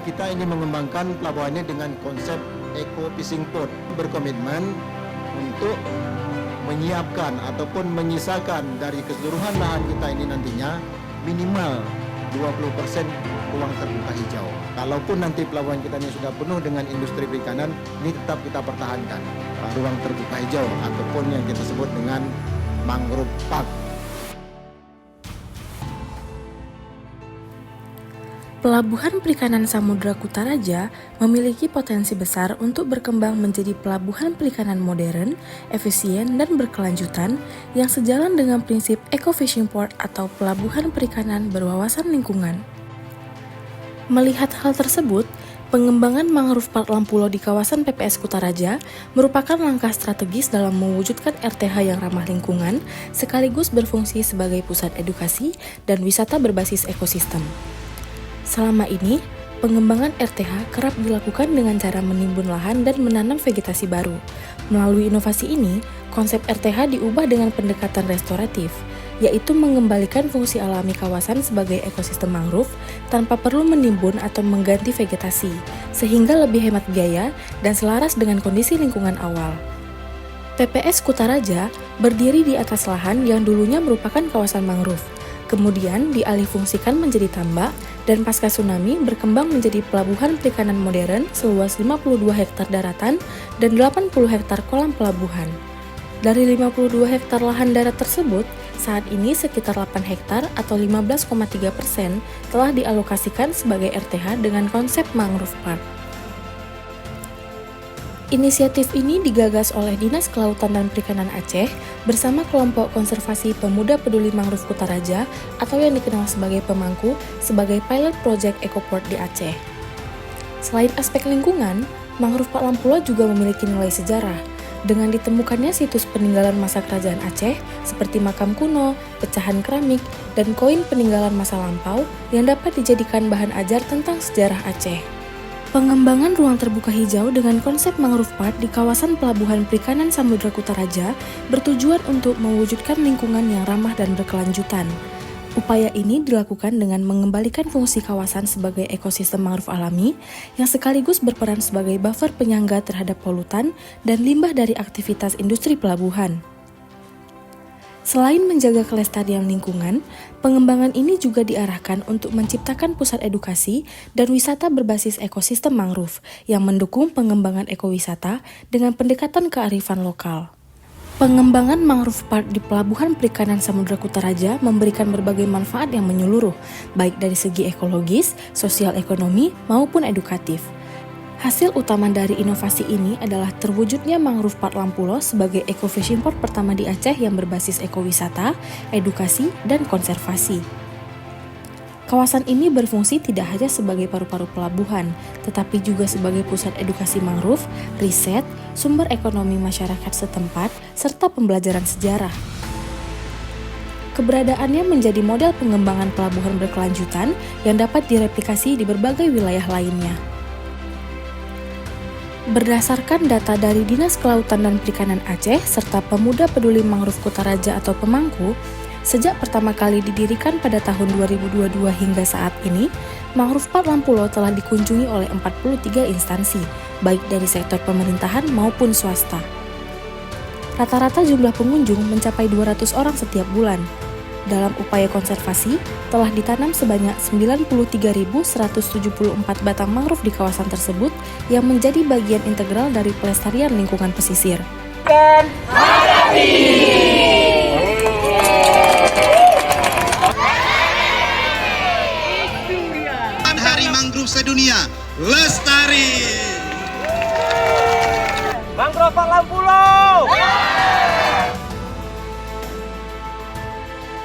Kita ini mengembangkan pelabuhan ini dengan konsep Eco Fishing Port, berkomitmen untuk menyiapkan ataupun menyisakan dari keseluruhan lahan kita ini nantinya minimal 20% ruang terbuka hijau. Kalaupun nanti pelabuhan kita ini sudah penuh dengan industri perikanan, ini tetap kita pertahankan ruang terbuka hijau ataupun yang kita sebut dengan mangrove park. Pelabuhan Perikanan Samudra Kutaraja memiliki potensi besar untuk berkembang menjadi pelabuhan perikanan modern, efisien, dan berkelanjutan yang sejalan dengan prinsip Eco Fishing Port atau pelabuhan perikanan berwawasan lingkungan. Melihat hal tersebut, pengembangan mangrove park Lampulo di kawasan PPS Kutaraja merupakan langkah strategis dalam mewujudkan RTH yang ramah lingkungan sekaligus berfungsi sebagai pusat edukasi dan wisata berbasis ekosistem. Selama ini, pengembangan RTH kerap dilakukan dengan cara menimbun lahan dan menanam vegetasi baru. Melalui inovasi ini, konsep RTH diubah dengan pendekatan restoratif, yaitu mengembalikan fungsi alami kawasan sebagai ekosistem mangrove tanpa perlu menimbun atau mengganti vegetasi, sehingga lebih hemat biaya dan selaras dengan kondisi lingkungan awal. PPS Kutaraja berdiri di atas lahan yang dulunya merupakan kawasan mangrove, kemudian dialihfungsikan menjadi tambak, dan pasca tsunami berkembang menjadi pelabuhan perikanan modern seluas 52 hektar daratan dan 80 hektar kolam pelabuhan. Dari 52 hektar lahan darat tersebut, saat ini sekitar 8 hektar atau 15,3% telah dialokasikan sebagai RTH dengan konsep mangrove park. Inisiatif ini digagas oleh Dinas Kelautan dan Perikanan Aceh bersama kelompok konservasi Pemuda Peduli Mangrove Kutaraja atau yang dikenal sebagai Pemangku sebagai pilot project Ecoport di Aceh. Selain aspek lingkungan, Mangrove Park Lampulo juga memiliki nilai sejarah dengan ditemukannya situs peninggalan masa kerajaan Aceh seperti makam kuno, pecahan keramik, dan koin peninggalan masa lampau yang dapat dijadikan bahan ajar tentang sejarah Aceh. Pengembangan ruang terbuka hijau dengan konsep mangrove park di kawasan pelabuhan perikanan Samudra Kutaraja bertujuan untuk mewujudkan lingkungan yang ramah dan berkelanjutan. Upaya ini dilakukan dengan mengembalikan fungsi kawasan sebagai ekosistem mangrove alami yang sekaligus berperan sebagai buffer penyangga terhadap polutan dan limbah dari aktivitas industri pelabuhan. Selain menjaga kelestarian lingkungan, pengembangan ini juga diarahkan untuk menciptakan pusat edukasi dan wisata berbasis ekosistem mangrove yang mendukung pengembangan ekowisata dengan pendekatan kearifan lokal. Pengembangan mangrove park di Pelabuhan Perikanan Samudra Kutaraja memberikan berbagai manfaat yang menyeluruh, baik dari segi ekologis, sosial ekonomi, maupun edukatif. Hasil utama dari inovasi ini adalah terwujudnya Mangrove Park Lampulo sebagai Eco Fishing Port pertama di Aceh yang berbasis ekowisata, edukasi, dan konservasi. Kawasan ini berfungsi tidak hanya sebagai paru-paru pelabuhan, tetapi juga sebagai pusat edukasi mangrove, riset, sumber ekonomi masyarakat setempat, serta pembelajaran sejarah. Keberadaannya menjadi model pengembangan pelabuhan berkelanjutan yang dapat direplikasi di berbagai wilayah lainnya. Berdasarkan data dari Dinas Kelautan dan Perikanan Aceh serta Pemuda Peduli Mangrove Kutaraja atau Pemangku, sejak pertama kali didirikan pada tahun 2022 hingga saat ini, Mangrove Park Lampulo telah dikunjungi oleh 43 instansi, baik dari sektor pemerintahan maupun swasta. Rata-rata jumlah pengunjung mencapai 200 orang setiap bulan. Dalam upaya konservasi, telah ditanam sebanyak 93.174 batang mangrove di kawasan tersebut yang menjadi bagian integral dari pelestarian lingkungan pesisir. Hadapi!